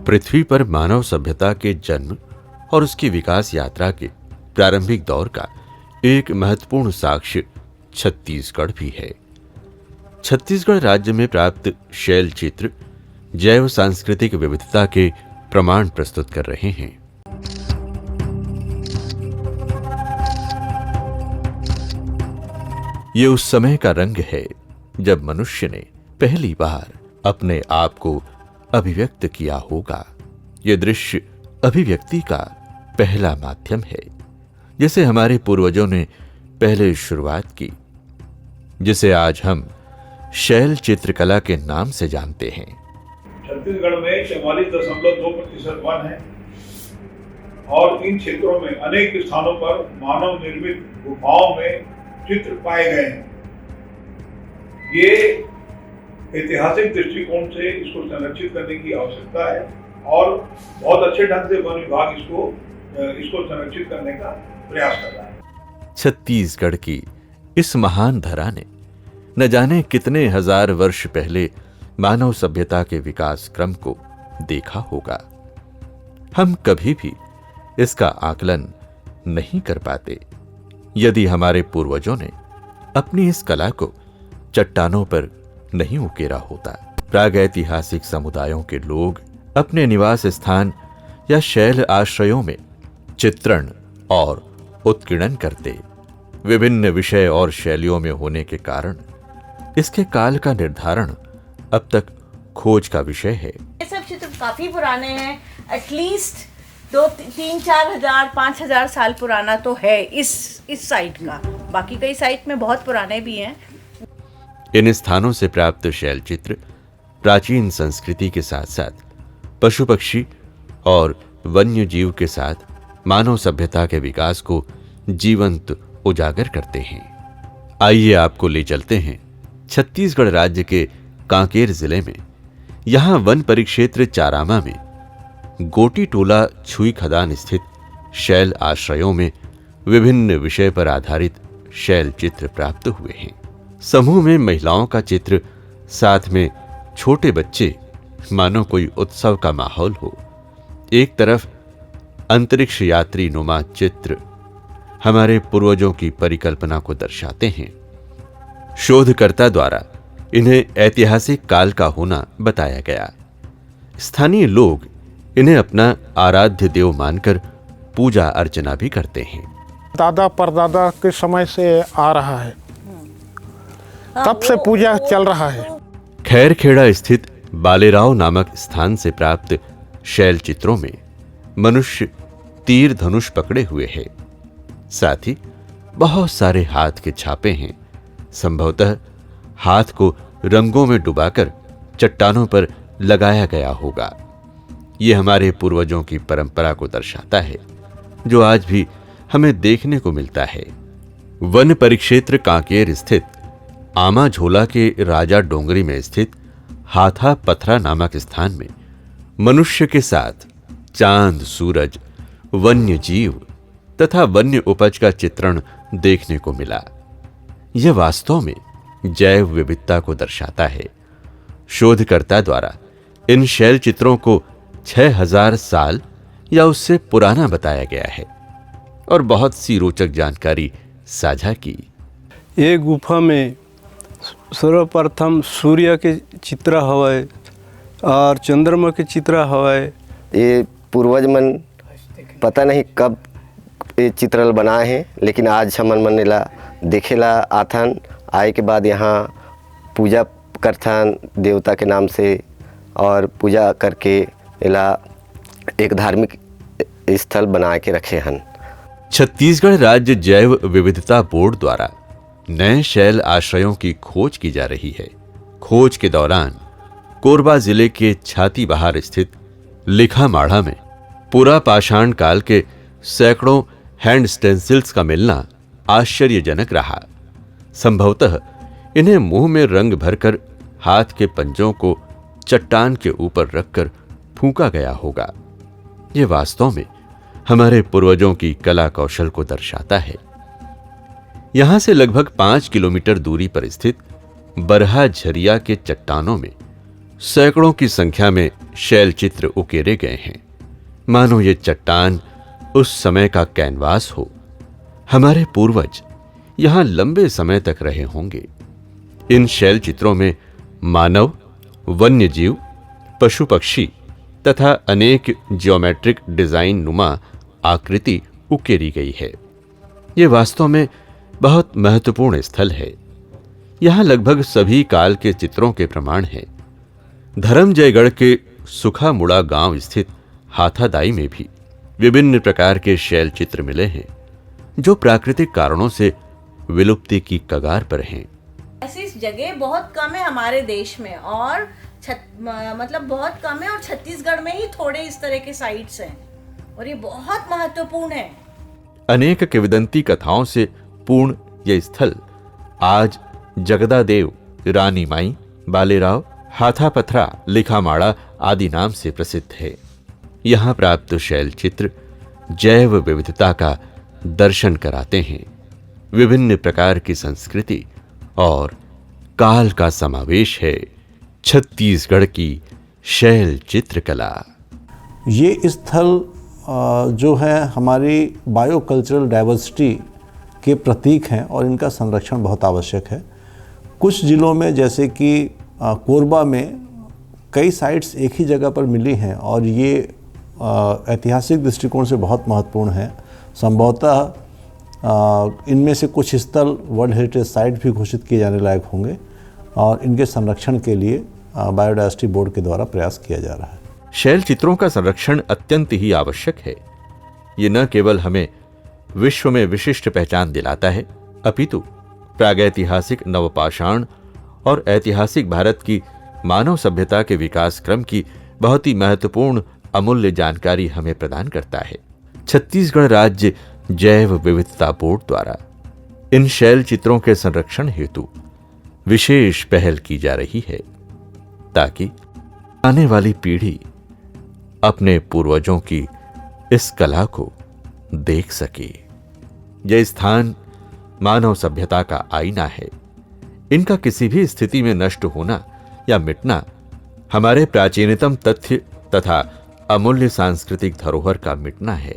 पृथ्वी पर मानव सभ्यता के जन्म और उसकी विकास यात्रा के प्रारंभिक दौर का एक महत्वपूर्ण साक्ष्य छत्तीसगढ़ भी है। छत्तीसगढ़ राज्य में प्राप्त शैल चित्र जैव सांस्कृतिक विविधता के प्रमाण प्रस्तुत कर रहे हैं। ये उस समय का रंग है जब मनुष्य ने पहली बार अपने आप को अभिव्यक्त किया होगा। ये दृश्य अभिव्यक्ति का पहला माध्यम है जिसे हमारे पूर्वजों ने पहले शुरुआत की, जिसे आज हम शैल चित्रकला के नाम से जानते हैं। छत्तीसगढ़ में 44.2% वन है और इन क्षेत्रों में अनेक स्थानों पर मानव निर्मित गुफाओं में चित्र पाए गए हैं। ये ऐतिहासिक दृष्टिकोण से इसको संरक्षित करने की आवश्यकता है और बहुत अच्छे ढंग से वन विभाग इसको संरक्षित करने का प्रयास कर रहा है। छत्तीसगढ़ की इस महान धरा ने न जाने कितने हजार वर्ष पहले मानव सभ्यता के विकास क्रम को देखा होगा। हम कभी भी इसका आकलन नहीं कर पाते यदि हमारे पूर्वजों ने अपनी इस कला को चट्टानों पर नहीं उकेरा होता। प्रागैतिहासिक समुदायों के लोग अपने निवास स्थान या शैल आश्रयों में चित्रण और उत्कीर्णन करते। विभिन्न विषय और शैलियों में होने के कारण इसके काल का निर्धारण अब तक खोज का विषय है। ये सब चित्र काफी पुराने हैं, एटलीस्ट 2-3-4,000-5,000 साल पुराना तो है इस साइट का। बाकी कई साइट में बहुत पुराने भी हैं। इन स्थानों से प्राप्त शैल चित्र प्राचीन संस्कृति के साथ साथ पशु पक्षी और वन्य जीव के साथ मानव सभ्यता के विकास को जीवंत उजागर करते हैं। आइए आपको ले चलते हैं छत्तीसगढ़ राज्य के कांकेर जिले में। यहां वन परिक्षेत्र चारामा में गोटी टोला छुई खदान स्थित शैल आश्रयों में विभिन्न विषय पर आधारित शैल चित्र प्राप्त हुए हैं। समूह में महिलाओं का चित्र, साथ में छोटे बच्चे, मानो कोई उत्सव का माहौल हो। एक तरफ अंतरिक्ष यात्री नुमा चित्र हमारे पूर्वजों की परिकल्पना को दर्शाते हैं। शोधकर्ता द्वारा इन्हें ऐतिहासिक काल का होना बताया गया। स्थानीय लोग इन्हें अपना आराध्य देव मानकर पूजा अर्चना भी करते हैं। दादा परदादा के समय से आ रहा है, तब से पूजा चल रहा है। खैरखेड़ा स्थित बालेराव नामक स्थान से प्राप्त शैल चित्रों में मनुष्य तीर धनुष पकड़े हुए है। साथ ही बहुत सारे हाथ के छापे हैं। संभवतः हाथ को रंगों में डुबाकर चट्टानों पर लगाया गया होगा। यह हमारे पूर्वजों की परंपरा को दर्शाता है जो आज भी हमें देखने को मिलता है। वन परिक्षेत्र कांकेर स्थित आमा झोला के राजा डोंगरी में स्थित हाथा पथरा नामक स्थान में मनुष्य के साथ चांद, सूरज, वन्य जीव तथा वन्य उपज का चित्रण देखने को मिला। यह वास्तव में जैव विविधता को दर्शाता है। शोधकर्ता द्वारा इन शैल चित्रों को 6,000 साल या उससे पुराना बताया गया है और बहुत सी रोचक जानकारी साझा की। ये गुफा में सर्वप्रथम सूर्य के चित्र हवय और चंद्रमा के चित्र हवय। ये पूर्वज मन पता नहीं कब ये चित्र बनाए हैं, लेकिन आज हमन मन ला देखेला आथन। आए के बाद यहाँ पूजा करथन देवता के नाम से और पूजा करके इला एक धार्मिक स्थल बना के रखे हन। छत्तीसगढ़ राज्य जैव विविधता बोर्ड द्वारा नए शैल आश्रयों की खोज की जा रही है। खोज के दौरान कोरबा जिले के छाती बहार स्थित लिखा माढ़ा में पूरा पाषाण काल के सैकड़ों हैंड स्टेंसिल्स का मिलना आश्चर्यजनक रहा। संभवतः इन्हें मुंह में रंग भरकर हाथ के पंजों को चट्टान के ऊपर रखकर फूंका गया होगा। यह वास्तव में हमारे पूर्वजों की कला कौशल को दर्शाता है। यहां से लगभग 5 किलोमीटर दूरी पर स्थित बरहा झरिया के चट्टानों में सैकड़ों की संख्या में शैल चित्र उकेरे गए हैं, मानो ये चट्टान उस समय का कैनवास हो। हमारे पूर्वज यहां लंबे समय तक रहे होंगे। इन शैल चित्रों में मानव, वन्य जीव, पशु पक्षी तथा अनेक ज्योमेट्रिक डिजाइन नुमा आकृति उकेरी गई है। ये वास्तव में बहुत महत्वपूर्ण स्थल है। यहां लगभग सभी काल के चित्रों के प्रमाण हैं। धर्मजयगढ़ के सुखा मुड़ा गांव स्थित हाथादाई में भी विभिन्न प्रकार के शैल चित्र मिले हैं, जो प्राकृतिक कारणों से विलुप्ति की कगार पर हैं। ऐसी जगह बहुत कम है हमारे देश में, और मतलब बहुत कम है, और छत्तीसगढ़ में ही थोड़े इस तरह के साइट्स हैं, और ये बहुत महत्वपूर्ण है। अनेक किंवदंती कथाओं से पूर्ण यह स्थल आज जगदादेव, रानी माई, बालेराव, हाथापथरा, लिखामाड़ा आदि नाम से प्रसिद्ध है। यहां प्राप्त शैल चित्र जैव विविधता का दर्शन कराते हैं। विभिन्न प्रकार की संस्कृति और काल का समावेश है छत्तीसगढ़ की शैल चित्रकला। ये स्थल जो है हमारी बायोकल्चरल डाइवर्सिटी के प्रतीक हैं और इनका संरक्षण बहुत आवश्यक है। कुछ जिलों में जैसे कि कोरबा में कई साइट्स एक ही जगह पर मिली हैं और ये ऐतिहासिक दृष्टिकोण से बहुत महत्वपूर्ण है। संभवतः इनमें से कुछ स्थल वर्ल्ड हेरिटेज साइट भी घोषित किए जाने लायक होंगे और इनके संरक्षण के लिए बायोडायवर्सिटी बोर्ड के द्वारा प्रयास किया जा रहा है। शैल चित्रों का संरक्षण अत्यंत ही आवश्यक है। ये न केवल हमें विश्व में विशिष्ट पहचान दिलाता है, अपितु प्रागैतिहासिक नवपाषाण और ऐतिहासिक भारत की मानव सभ्यता के विकास क्रम की बहुत ही महत्वपूर्ण अमूल्य जानकारी हमें प्रदान करता है। छत्तीसगढ़ राज्य जैव विविधता बोर्ड द्वारा इन शैल चित्रों के संरक्षण हेतु विशेष पहल की जा रही है, ताकि आने वाली पीढ़ी अपने पूर्वजों की इस कला को देख सके। यह स्थान मानव सभ्यता का आईना है। इनका किसी भी स्थिति में नष्ट होना या मिटना हमारे प्राचीनतम तथ्य तथा अमूल्य सांस्कृतिक धरोहर का मिटना है।